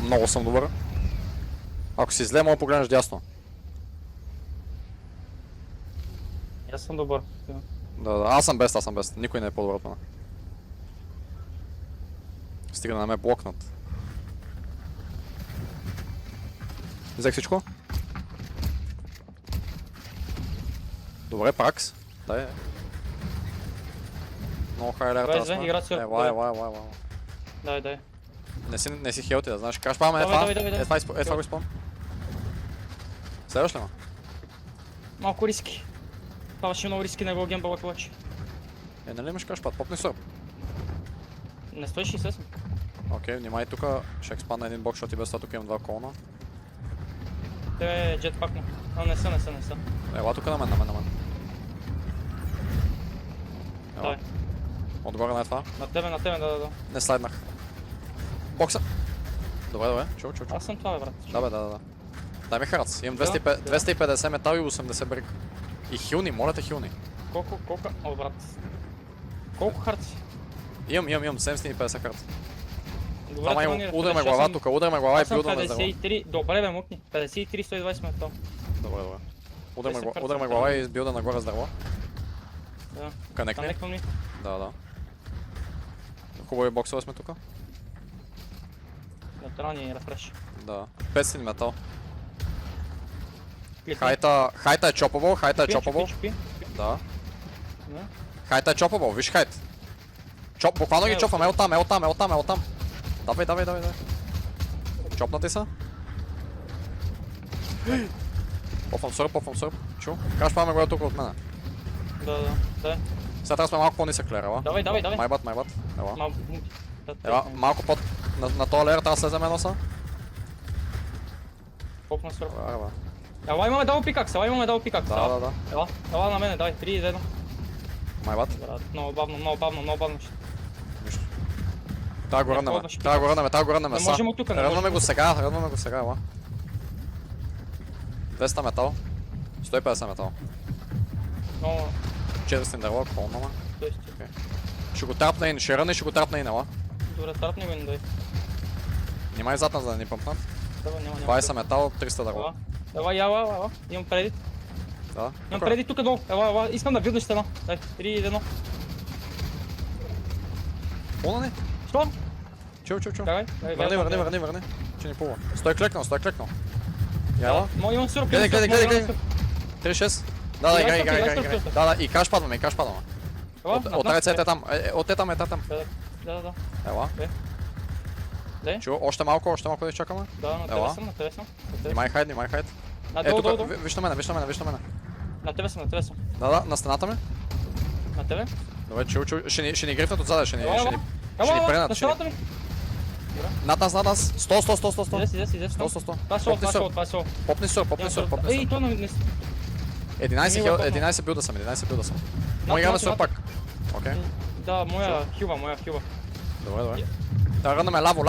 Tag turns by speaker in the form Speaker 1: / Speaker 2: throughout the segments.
Speaker 1: Много съм добър. Ако си зле, мога да погледнеш дясно.
Speaker 2: Аз съм добър.
Speaker 1: Да, аз съм бест. Никой не е по-добър от мен. Стига да не ме блокнат. Взех всичко. Добре, пракс. Дай. Много хайлер
Speaker 2: Давай,
Speaker 1: трябва
Speaker 2: изве, игра сърп.
Speaker 1: Елай.
Speaker 2: Дай.
Speaker 1: Не си хелти, да знаеш. Кажеш паме,
Speaker 2: Давай.
Speaker 1: това го изпълн. Следваш ли ма?
Speaker 2: Малко риски. Това ще много риски на го гембала клач.
Speaker 1: Нали имаш кашпад? Попни сърп.
Speaker 2: Не 160 съм.
Speaker 1: Окей, внимай тука. Ще експандна един бокс, защото и без това тук имам два колона.
Speaker 2: Те е джетпакна. А, не са.
Speaker 1: Ела тук на мен.
Speaker 2: Дай.
Speaker 1: Отгоре на това.
Speaker 2: На тебе, да.
Speaker 1: Не слайднах. Бокса. Добре. Чу.
Speaker 2: Аз съм това, бе, брат.
Speaker 1: Да. Дай ми харац. Имам
Speaker 2: Да.
Speaker 1: 250 метал и 80 брик. И хилни, моля те хилни.
Speaker 2: Колко? О, брат. Колко харци?
Speaker 1: Имам 750 харц.
Speaker 2: Добре,
Speaker 1: Това има, удряме глава тук, удряме глава и билдваме здраво.
Speaker 2: 53, добре бе, мукни. 53, 120 метал.
Speaker 1: Добре.
Speaker 2: Десет
Speaker 1: Удряме
Speaker 2: харца.
Speaker 1: глава и билда нагоре здраво.
Speaker 2: Да.
Speaker 1: Канекни.
Speaker 2: Канеквам ни.
Speaker 1: Да. Хубави боксове сме тук.
Speaker 2: Натурални рефреш.
Speaker 1: Да. 500 метал.
Speaker 2: Клипни.
Speaker 1: Хайта е чопабъл,
Speaker 2: Чупи.
Speaker 1: Да.
Speaker 2: Да.
Speaker 1: Хайта е чопабъл, виж хайт. Буквално ги чопвам, там. Давай. Чопнати са. Пофам сърп. Чу? Кажеш паме го е тук от мене.
Speaker 2: Да.
Speaker 1: Сега трябва сме малко по-нисък лер, ела.
Speaker 2: Давай.
Speaker 1: Майбат. Ела.
Speaker 2: Малко.
Speaker 1: Ела, малко под... На този лер трябва да слезем носа.
Speaker 2: Попна сърп.
Speaker 1: Ела.
Speaker 2: Ела, имаме дабл пикакс.
Speaker 1: Да.
Speaker 2: Ела на мене, дай. 3 за 1.
Speaker 1: Майбат.
Speaker 2: Брат, много бавно.
Speaker 1: Нищо. Трябва го ръннаме.
Speaker 2: Не можем от тук, не
Speaker 1: Рънваме
Speaker 2: можем.
Speaker 1: го сега, ела. 200 метал. 150 метал.
Speaker 2: Много.
Speaker 1: 400 дърва, колнама.
Speaker 2: Тоест.
Speaker 1: Ще го трапна ин, ще ръна и ще го трапна ин, ела.
Speaker 2: Добре, тарапни го и не дай.
Speaker 1: Внимай зад нас да не ни пъмпнат.
Speaker 2: Давай, няма.
Speaker 1: 20 метал, 300 дърва.
Speaker 2: Ела. Имам предит.
Speaker 1: Да.
Speaker 2: Имам предит тук долу. Ела. Искам да видиш стена. Дай, 3 1.
Speaker 1: Пълна ли?
Speaker 2: Що?
Speaker 1: Чу.
Speaker 2: Давай.
Speaker 1: Върни. Че ни пулва. Стой клекнал. Яла.
Speaker 2: Имам сърп.
Speaker 1: Гледай. 3-6. Да, играй.
Speaker 2: играй.
Speaker 1: Да, и каш падваме. От ръцете там. От там.
Speaker 2: Да.
Speaker 1: Ела.
Speaker 2: Дай.
Speaker 1: Чу, още малко да изчакаме.
Speaker 2: Да, на тебе съм.
Speaker 1: Внимай хайд.
Speaker 2: Надолу, долу.
Speaker 1: Виж на мене.
Speaker 2: На тебе съм.
Speaker 1: Да, на стената ми.
Speaker 2: На тебе.
Speaker 1: Добре, чу. Ще ни грифнат отзада, ще ни
Speaker 2: Ела,
Speaker 1: пренат.
Speaker 2: на стената ми.
Speaker 1: Над нас. 100.
Speaker 2: Излез.
Speaker 1: 100.
Speaker 2: Това е сол.
Speaker 1: Попни сърп.
Speaker 2: Ей, то не...
Speaker 1: 11 билда съм. Мога играме сърп пак. Окей.
Speaker 2: Да, моя хюба.
Speaker 1: Добре. Да, рънаме лаво.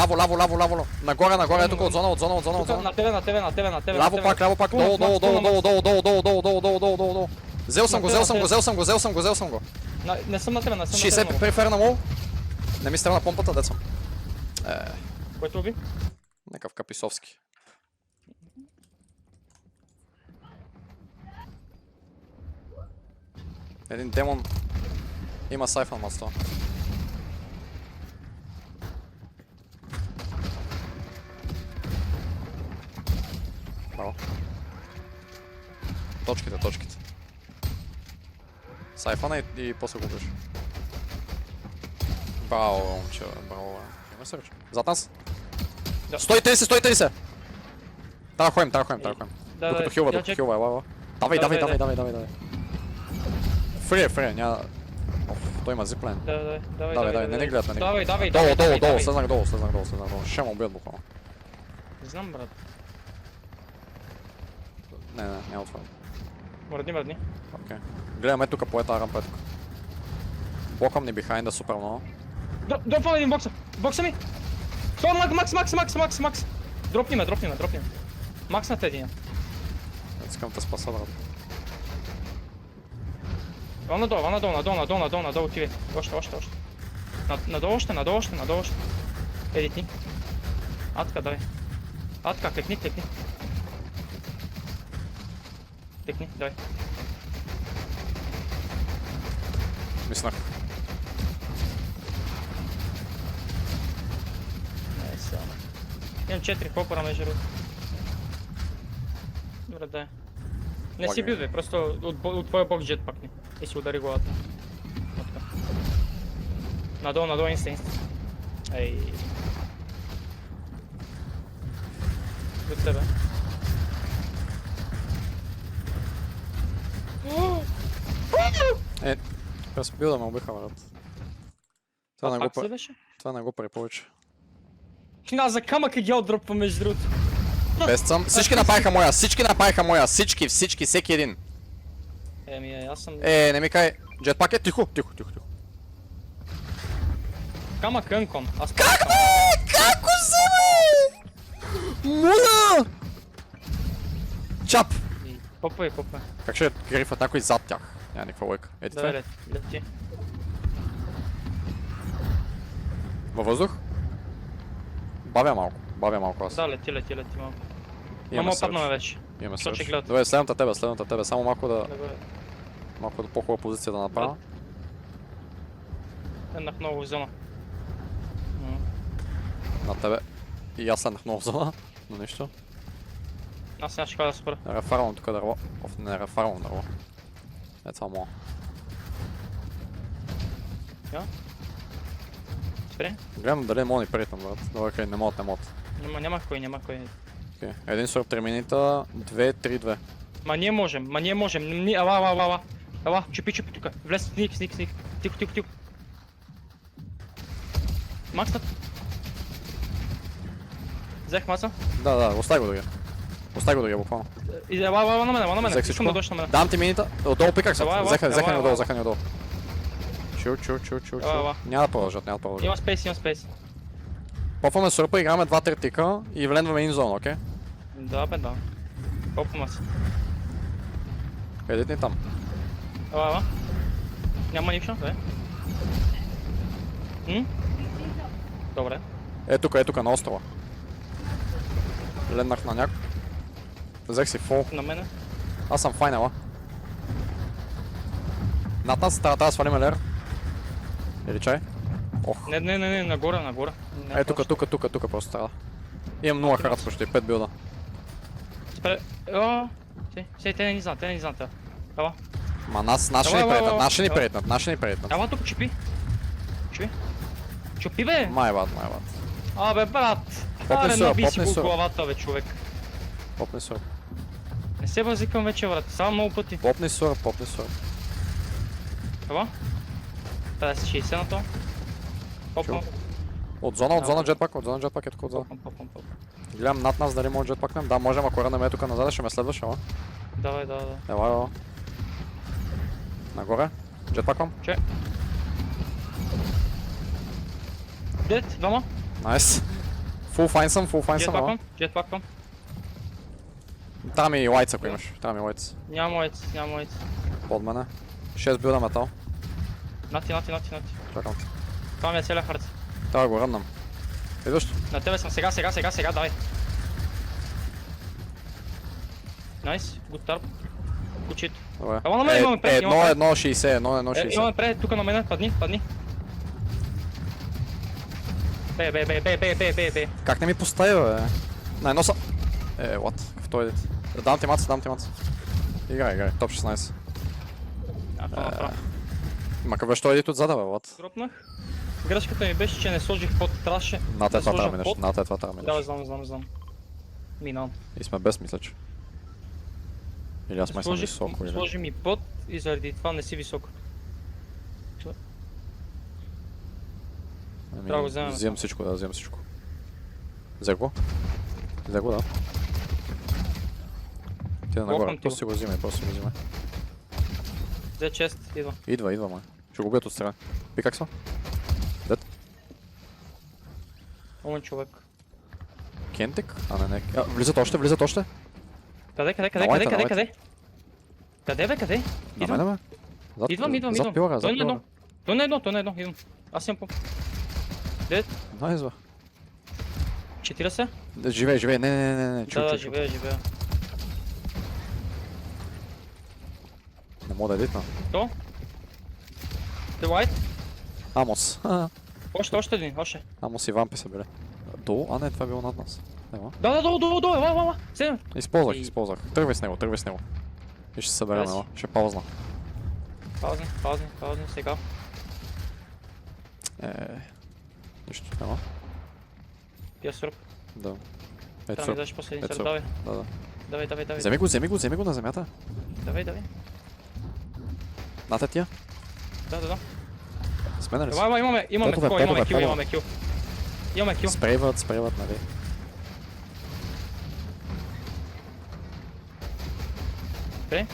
Speaker 1: Нагоре, е тук от зона.
Speaker 2: На тебе.
Speaker 1: Ляво пак. Долу. Взел съм го.
Speaker 2: Не съм на тебе,
Speaker 1: 60 префер на мол. Не ми стрелна помпата, дет съм.
Speaker 2: Който уби?
Speaker 1: Некъв Каписовски. Един демон има сайфън мат 100. Браво. Точките. Сайфана и после го биш. Браво, момче, браво. Има сърч. Зад нас.
Speaker 2: Да.
Speaker 1: 130! Трябва ходим. Докато хилва, ела. Давай. Фри, няма... Той има зиплен.
Speaker 2: Давай.
Speaker 1: Не гледат,
Speaker 2: Давай.
Speaker 1: Долу, слезнах долу. Ще ме убият буквално.
Speaker 2: Не знам, брат.
Speaker 1: Не, няма това.
Speaker 2: Мръдни.
Speaker 1: Окей. Гледаме тук по ета рампа тук. Блоквам ни бихайнда супер много.
Speaker 2: Дропвам един бокса. Бокса ми. Макс. Дропни ме. Макс на един.
Speaker 1: Искам да спаса, брат.
Speaker 2: Надолу ти. Още. Надолу още. Едитни. Атка, дай. Атка, клекни. Клекни, давай.
Speaker 1: Миснах.
Speaker 2: Найс. Имам 4 хопера ме жират. Добре, дай. Не си
Speaker 1: Лагай.
Speaker 2: бил, бе, просто от твоя бокс джет пакни. И си удари главата. Отка. Надолу, инста. Ей. До тебе.
Speaker 1: През билда ме убиха, брат. Това не го
Speaker 2: Пак се
Speaker 1: прави.
Speaker 2: беше?
Speaker 1: Това не го прави повече.
Speaker 2: На за камък е гел дропва между другото.
Speaker 1: Без съм. Всички направиха моя, всички, всеки един.
Speaker 2: Еми, аз съм...
Speaker 1: Не ми кай. Джетпак е тихо.
Speaker 2: Камък Анкон. Аз
Speaker 1: Как бе? Как го вземе? Муда! Чап!
Speaker 2: Попай.
Speaker 1: Как ще грифат някой зад тях? Няма никаква лойка. Еди това.
Speaker 2: Давай, лети.
Speaker 1: Във въздух? Бавя малко аз.
Speaker 2: Да, лети малко.
Speaker 1: Имаме
Speaker 2: Мамо
Speaker 1: сърч.
Speaker 2: паднаме вече.
Speaker 1: Имаме
Speaker 2: Що ще
Speaker 1: сърч.
Speaker 2: гледат?
Speaker 1: Добре, следвам тебе. Само малко да
Speaker 2: Добре.
Speaker 1: по-хубава позиция да направя.
Speaker 2: Еднах много в зона.
Speaker 1: На тебе. И аз седнах много в зона, но нищо.
Speaker 2: Аз нямаше кога да спра.
Speaker 1: Рефарвам тук дърво. Не рефарвам дърво. Това мога.
Speaker 2: Спре?
Speaker 1: Гледам дали мога ни притам, брат. Добре, окей, не могат.
Speaker 2: Няма кой.
Speaker 1: Окей. Един сорт 3 минута, 2, 3, 2.
Speaker 2: Ма ние можем. Ала. Ала, чупи тука. Влез, сник. Тихо. Максът. Взех маса.
Speaker 1: Да, остави го другия буквално.
Speaker 2: Ала на мене.
Speaker 1: Взех
Speaker 2: Искам
Speaker 1: всичко.
Speaker 2: да дойдеш на мене.
Speaker 1: Дам ти минута. Отдолу пиках се.
Speaker 2: Ела,
Speaker 1: Взеха ни отдолу. Чу.
Speaker 2: Ела.
Speaker 1: Няма да продължат.
Speaker 2: Има спейс.
Speaker 1: Попваме сърпа, играме 2-3 тика и влендваме инзон, окей?
Speaker 2: Да, бе, да. Попвам се.
Speaker 1: Едит ни там.
Speaker 2: Ела. Няма нищо, бе. Добре.
Speaker 1: Е тук, на острова. Ленднах на някой. Взех си фул.
Speaker 2: На мене.
Speaker 1: Аз съм файнала. Над нас трябва да свалим лер. Или чай? Ох.
Speaker 2: Не, нагоре.
Speaker 1: Е тук просто трябва. Имам 0 хард почти, 5 билда.
Speaker 2: Спре... Те не ни знаят, Ела.
Speaker 1: Ма наши ни прейтнат.
Speaker 2: Ела тук, чупи. Чупи, бе!
Speaker 1: Май бат.
Speaker 2: Абе, брат!
Speaker 1: Попни сърп,
Speaker 2: наби си
Speaker 1: попни
Speaker 2: го
Speaker 1: сърп.
Speaker 2: главата, бе, човек.
Speaker 1: Попни сърп.
Speaker 2: Не се базикам вече, брат. Само много пъти.
Speaker 1: Попни сърп.
Speaker 2: Ела? 50-60 на то. Попам.
Speaker 1: От зона джетпак е тук от зона.
Speaker 2: Попам.
Speaker 1: Гледам над нас дали може джетпакнем. Да, можем, ако рънем тук назад, ще ме следваш, ела.
Speaker 2: Давай.
Speaker 1: Ела. Нагоре. Джетпаквам.
Speaker 2: Дед, двама.
Speaker 1: Найс. Фул файн съм, ела.
Speaker 2: Jetpackвам.
Speaker 1: Трябва ми лайц, ако имаш.
Speaker 2: Няма лайц.
Speaker 1: Под мене. 6 билда метал.
Speaker 2: Нати.
Speaker 1: Чакам те.
Speaker 2: Това ми е целия хард.
Speaker 1: Трябва да го ръннам. Идваш?
Speaker 2: На тебе съм сега, давай. Найс, good tarp. Кучито.
Speaker 1: Добре.
Speaker 2: Ела на мен имаме пред, имаме пред.
Speaker 1: 1-1-60.
Speaker 2: Имаме пред, тук на мене, падни. Бе.
Speaker 1: Как не ми постави, бе? На едно са... what? В той едит. Дам ти маца. Играй. Топ 16.
Speaker 2: Направо.
Speaker 1: Ма къв що едит отзада, бе, what?
Speaker 2: Дропнах. Грешката ми беше, че не сложих под траше.
Speaker 1: Над
Speaker 2: Да
Speaker 1: това трябва
Speaker 2: сложа
Speaker 1: минеш.
Speaker 2: под.
Speaker 1: Над това трябва
Speaker 2: Да,
Speaker 1: минеш.
Speaker 2: знам. Минал.
Speaker 1: И сме без, мисля, че. Или аз май съм високо, или...
Speaker 2: Сложи ми под и заради това не си високо. Трябва да го вземем.
Speaker 1: Взимам всичко. Взех го, да. Ти да нагоре,
Speaker 2: Локнам ти
Speaker 1: просто си го взимай.
Speaker 2: Взе чест, идва.
Speaker 1: Идва, май. Ще го бият отстрани. Пикаксва. Дед.
Speaker 2: Умен човек.
Speaker 1: Кентик? Не. Влизат още.
Speaker 2: Къде?
Speaker 1: Давайте.
Speaker 2: Къде, бе?
Speaker 1: На мене, бе.
Speaker 2: Идвам.
Speaker 1: Зад пилара.
Speaker 2: То не едно, идвам. Аз имам по... Дед,
Speaker 1: Найс, бе.
Speaker 2: 40?
Speaker 1: Живее, живее, не, чу,
Speaker 2: Да,
Speaker 1: чу, чу.
Speaker 2: живея.
Speaker 1: Не мога да едитна.
Speaker 2: То? The white?
Speaker 1: Амос.
Speaker 2: Още един, още.
Speaker 1: Амос и вампи са били. Долу? А не, това е било над нас. Нема.
Speaker 2: Да, долу, ела. Седем.
Speaker 1: Използвах. Тръгвай с него. И ще се съберем,
Speaker 2: Yes.
Speaker 1: ела. Ще паузна.
Speaker 2: Паузни, сега.
Speaker 1: Нищо, нема.
Speaker 2: Пия сръб.
Speaker 1: Да.
Speaker 2: Трябва да ми
Speaker 1: Ето,
Speaker 2: дадеш последния
Speaker 1: ето.
Speaker 2: сръб, давай.
Speaker 1: да.
Speaker 2: Давай.
Speaker 1: Вземи го на земята.
Speaker 2: Давай.
Speaker 1: Нате тия.
Speaker 2: Да.
Speaker 1: Сменя ли си?
Speaker 2: Давай, имаме
Speaker 1: Петове,
Speaker 2: такова, имаме
Speaker 1: петове.
Speaker 2: кил. Имаме кил.
Speaker 1: Спрейват, нали?
Speaker 2: Спрей.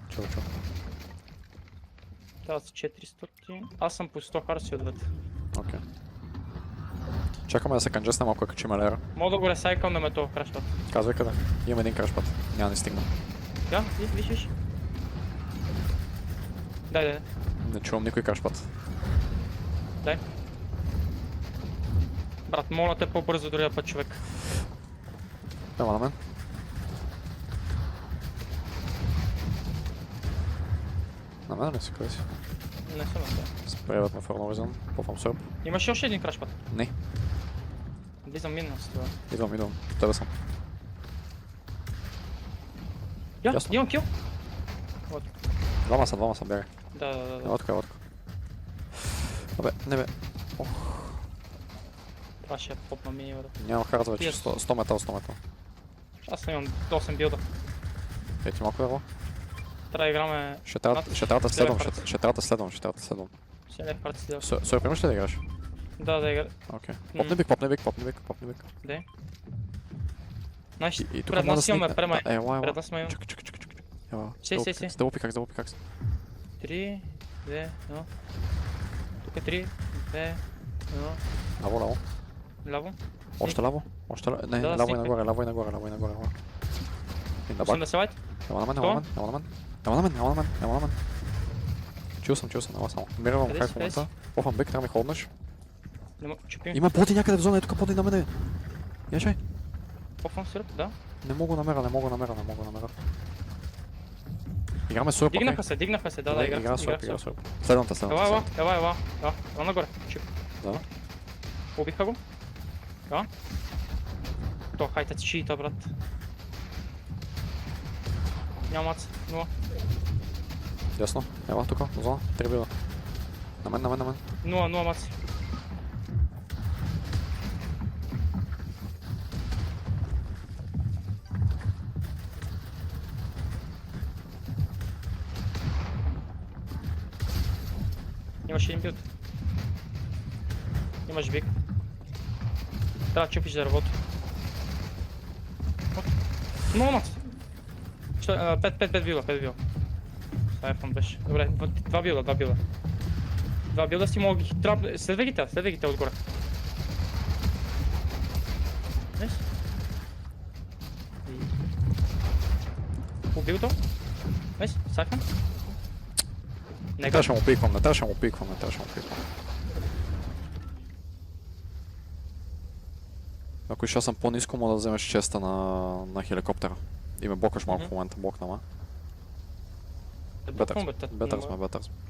Speaker 1: Чу.
Speaker 2: Трябва са 400. Аз съм по 100 харси отвъд.
Speaker 1: Окей. Чакаме да се канджесна малко, ако има лера.
Speaker 2: Мога да го ресайкам да ме това крашпат.
Speaker 1: Казвай къде. Имам един крашпът. Няма да ни стигна.
Speaker 2: Да, виж. Дай.
Speaker 1: Не чувам никой крашпът.
Speaker 2: Дай. Брат, моля те по-бързо другия път, човек.
Speaker 1: Няма на мен. На мен ли си? Къде си?
Speaker 2: Не съм на това.
Speaker 1: Спрейват на Форновизън. Попвам сърп.
Speaker 2: Имаш ли още един крашпът?
Speaker 1: Не.
Speaker 2: Влизам мина с това.
Speaker 1: Идвам. Тебе съм. Ясно.
Speaker 2: Имам кил.
Speaker 1: Двама са, бягай.
Speaker 2: Да.
Speaker 1: Елатко. Абе, не бе.
Speaker 2: Това ще е поп на мини, бе.
Speaker 1: Нямам хард вече.
Speaker 2: Тия-
Speaker 1: 100 метал.
Speaker 2: Аз имам 8 билда.
Speaker 1: Ети малко дърво.
Speaker 2: Трябва да играме...
Speaker 1: Ще трябва да следвам. Ще трябва да следвам.
Speaker 2: Ще лев карта си да.
Speaker 1: Сърп, имаш ли да играш?
Speaker 2: Да игра.
Speaker 1: Окей. Попни бик.
Speaker 2: Дай. Знаеш,
Speaker 1: И тук
Speaker 2: пред
Speaker 1: може да
Speaker 2: нас имаме
Speaker 1: сникне.
Speaker 2: према.
Speaker 1: Ела.
Speaker 2: Пред нас имаме.
Speaker 1: Чакай. Ела.
Speaker 2: Си.
Speaker 1: С дълбо пикакс.
Speaker 2: 3, 2, 1. Тук е 3, 2, 1.
Speaker 1: Ляво.
Speaker 2: Ляво.
Speaker 1: Още ляво. Не,
Speaker 2: Да,
Speaker 1: ляво и
Speaker 2: сникне.
Speaker 1: нагоре. И на бак.
Speaker 2: 80 лайт.
Speaker 1: Ела на мен. Чул съм, ела само. Мирам
Speaker 2: Къде
Speaker 1: хай
Speaker 2: си,
Speaker 1: в момента. Попвам бик, трябва ми холднеш.
Speaker 2: Чупим.
Speaker 1: Има боти някъде в зона, ето боти на мене. Яшай.
Speaker 2: Попвам сръб, да.
Speaker 1: Не мога да намеря. Играме сърп, окей?
Speaker 2: Дигнаха се, да,
Speaker 1: Игра
Speaker 2: играх.
Speaker 1: сърп. Следвамте.
Speaker 2: Ела. Ела нагоре. Чуп.
Speaker 1: Да.
Speaker 2: Убиха го. Да. То хайтът чита, брат. Няма мац. 0.
Speaker 1: Ясно. Ела тук, в зона. 3 била. На мен.
Speaker 2: 0 мац. Имаш един билд. Имаш биг. Трябва да чупиш дървото. Много мац. 5 била. Това е фан беше. Добре, 2 билда. 2 билда си мога ги... Следвай ги те отгоре. Найс. Убил то. Найс, саквам.
Speaker 1: Не трябваше му пиквам. Ако ще съм по-ниско, мога да вземеш честа на хеликоптера. И ме блокаш малко в момента, блокна. Бетър сме.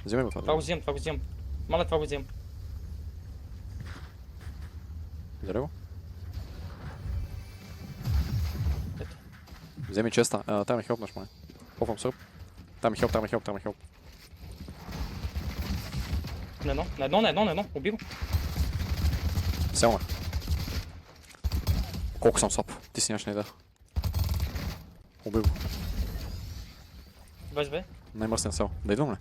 Speaker 1: Взимай го това.
Speaker 2: Това го взимам. Маля, това го взимам.
Speaker 1: Взели го?
Speaker 2: Ето.
Speaker 1: Вземи честа. Трябва ми хелпнеш, май. Попвам сърп. Трябва ми хелп.
Speaker 2: На едно. Уби го.
Speaker 1: Селме. Колко съм соп? Ти си нямаш на идея. Убил го.
Speaker 2: 22.
Speaker 1: Най-мръсен сел. Да идвам ли?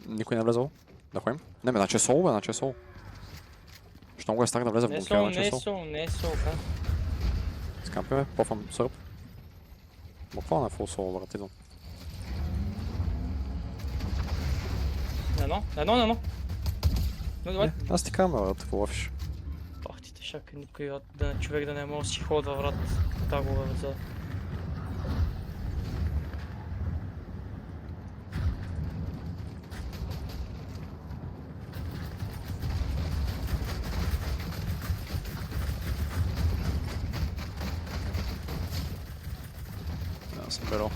Speaker 1: Никой не е влезал? Да ходим? Не, значи е соло, Що му го е страх да влезе в бункера, значи е соло.
Speaker 2: Не е сол, да.
Speaker 1: Скампи, попвам сърп. Буквално е фул соло, брат, идвам.
Speaker 2: На едно.
Speaker 1: Аз ти казвам, брат, какво лъфиш?
Speaker 2: Ох ти тъшак, никой човек да не може да си ходва, брат. Таго за...
Speaker 1: bro.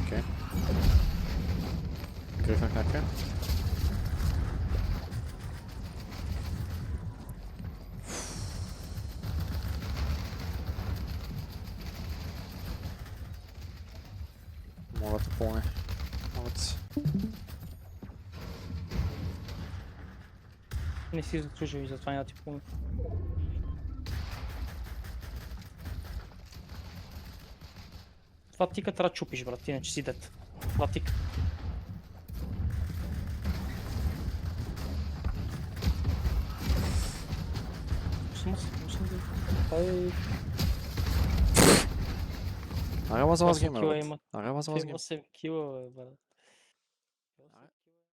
Speaker 1: Okej. Gryfem knackar. Målat på mig. Målat.
Speaker 2: Не си заслужил и затова няма да ти помня. Това тика трябва да чупиш, брат, иначе си дет. Това тика.
Speaker 1: Арава за вас
Speaker 2: 8
Speaker 1: геймер.
Speaker 2: кила
Speaker 1: брат.
Speaker 2: има.
Speaker 1: Арава за вас геймер.
Speaker 2: 8 кила, бе, брат.